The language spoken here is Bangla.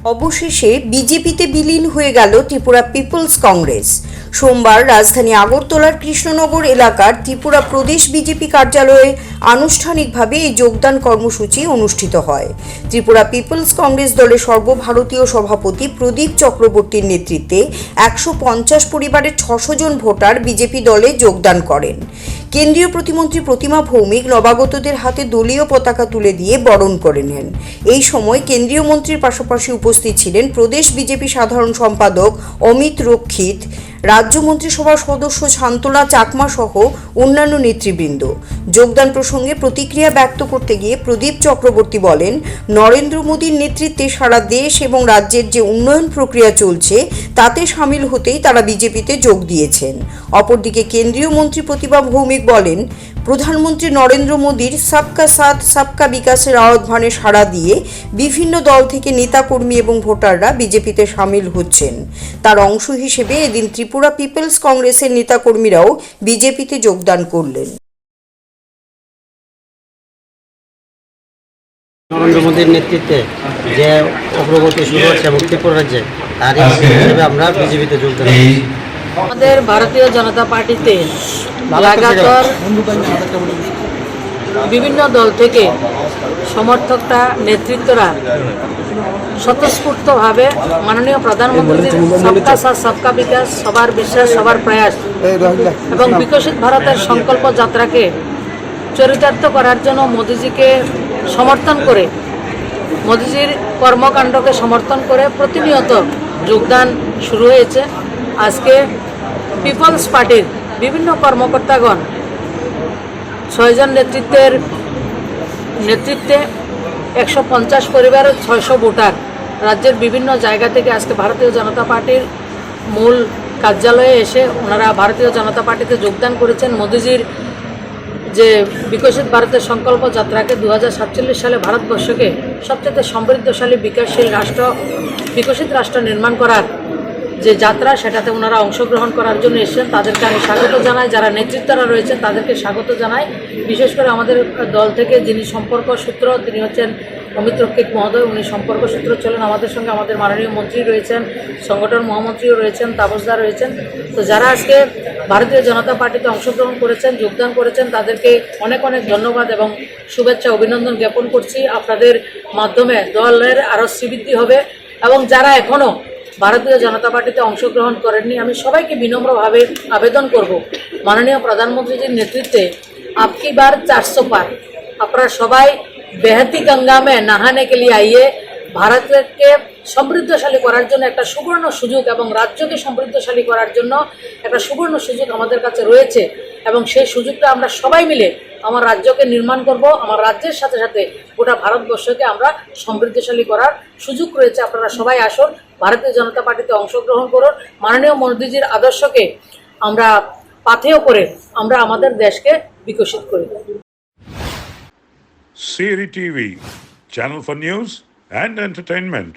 অবশেষে বিজেপিতে বিলীন হয়ে গেল ত্রিপুরা পিপলস কংগ্রেস। সোমবার রাজধানী আগরতলার কৃষ্ণনগর এলাকার ত্রিপুরা প্রদেশ বিজেপি কার্যালয়ে আনুষ্ঠানিকভাবে এই যোগদান কর্মসূচি অনুষ্ঠিত হয়। ত্রিপুরা পিপলস কংগ্রেস দলের সর্বভারতীয় সভাপতি প্রদীপ চক্রবর্তীর নেতৃত্বে 150 পরিবারের 600 জন ভোটার বিজেপি দলে যোগদান করেন। কেন্দ্রীয় প্রতিমন্ত্রী প্রতিমা ভৌমিক নবাগতদের হাতে দলীয় পতাকা তুলে দিয়ে বরণ করে নেন। এই সময় কেন্দ্রীয় মন্ত্রীর পাশাপাশি উপস্থিত ছিলেন প্রদেশ বিজেপি সাধারণ সম্পাদক অমিত রক্ষিত, রাজ্য মন্ত্রিসভার সদস্য শান্তলা চাকমা সহ অন্যান্য নেতৃবৃন্দ। যোগদান প্রসঙ্গে প্রতিক্রিয়া ব্যক্ত করতে গিয়ে প্রদীপ চক্রবর্তী বলেন, নরেন্দ্র মোদীর নেতৃত্বে সারা দেশ এবং রাজ্যের যে উন্নয়ন প্রক্রিয়া চলছে তাতে সামিল হতেই তারা বিজেপিতে যোগ দিয়েছেন। অপরদিকে কেন্দ্রীয় মন্ত্রী প্রতিমা ভৌমিক বলেন, প্রধানমন্ত্রী নরেন্দ্র মোদীর সবকা সাথ সবকা বিকাশের আহ্বানে সাড়া দিয়ে বিভিন্ন দল থেকে নেতাকর্মী এবং ভোটাররা বিজেপিতে সামিল হচ্ছেন। তার অংশ হিসেবে এদিন ত্রিপুরা পিপলস কংগ্রেসের নেতাকর্মীরাও বিজেপিতে যোগদান করলেন। নরেন্দ্র মোদীর নেতৃত্বে যে অগ্রগতি শুরু হচ্ছে এবং ত্রিপুরা রাজ্যে তার হিসেবে আমরা বিজেপিতে যোগদান করছি। আমাদের ভারতীয় জনতা পার্টিতে লাগাতার বিভিন্ন দল থেকে সমর্থকরা নেতৃত্বরা স্বতঃস্ফূর্তভাবে মাননীয় প্রধানমন্ত্রীর সবকা সাথ সবকা বিকাশ, সবার বিশ্বাস সবার প্রয়াস এবং বিকশিত ভারতের সংকল্প যাত্রাকে চরিতার্থ করার জন্য মোদিজিকে সমর্থন করে, মোদিজির কর্মকাণ্ডকে সমর্থন করে প্রতিনিয়ত যোগদান শুরু হয়েছে। আজকে পিপলস পার্টির বিভিন্ন কর্মকর্তাগণ 6 জন নেতৃত্বে 150 পরিবারের 600 ভোটার রাজ্যের বিভিন্ন জায়গা থেকে আজকে ভারতীয় জনতা পার্টির মূল কার্যালয়ে এসে ওনারা ভারতীয় জনতা পার্টিতে যোগদান করেছেন। মোদিজির যে বিকশিত ভারতের সংকল্প যাত্রাকে 2047 সালে ভারতবর্ষকে সবচেয়ে সমৃদ্ধশালী বিকাশশীল রাষ্ট্র, বিকশিত রাষ্ট্র নির্মাণ করার যে যাত্রা, সেটাতে ওনারা অংশগ্রহণ করার জন্য এসেছেন। তাদেরকে আমি স্বাগত জানাই। যারা নেতৃত্বরা রয়েছেন তাদেরকে স্বাগত জানাই। বিশেষ করে আমাদের দল থেকে যিনি সম্পর্ক সূত্র, তিনি হচ্ছেন অমিত রক্ষিত মহোদয়। উনি সম্পর্ক সূত্র চলেন আমাদের সঙ্গে। আমাদের মাননীয় মন্ত্রী রয়েছেন, সংগঠন মহামন্ত্রীও রয়েছেন, তাপসদা রয়েছেন। তো যারা আজকে ভারতীয় জনতা পার্টিতে অংশগ্রহণ করেছেন, যোগদান করেছেন, তাদেরকে অনেক অনেক ধন্যবাদ এবং শুভেচ্ছা অভিনন্দন জ্ঞাপন করছি। আপনাদের মাধ্যমে দলের আরও শ্রীবৃদ্ধি হবে এবং যারা এখনও ভারতীয় জনতা পার্টিতে অংশগ্রহণ করেননি, আমি সবাইকে বিনম্রভাবে আবেদন করব, মাননীয় প্রধানমন্ত্রীজির নেতৃত্বে আপকি বার 400 পার, আপনারা সবাই বেহতি গঙ্গা মে নহানে কে লিয়ে আইয়ে। ভারতকে সমৃদ্ধশালী করার জন্য একটা সুবর্ণ সুযোগ এবং রাজ্যকে সমৃদ্ধশালী করার জন্য একটা সুবর্ণ সুযোগ আমাদের কাছে রয়েছে এবং সেই সুযোগটা আমরা সবাই মিলে আমার রাজ্যকে নির্মাণ করব। আমার রাজ্যের সাথে সাথে গোটা ভারতবর্ষকে আমরা সমৃদ্ধশালী করার সুযোগ রয়েছে। আপনারা সবাই আসুন, ভারতীয় জনতা পার্টিতে অংশগ্রহণ করুন। মাননীয় মোদিজির আদর্শকে আমরা পাথেয় করে আমরা আমাদের দেশকে বিকশিত করি। CRI TV, channel for news and entertainment.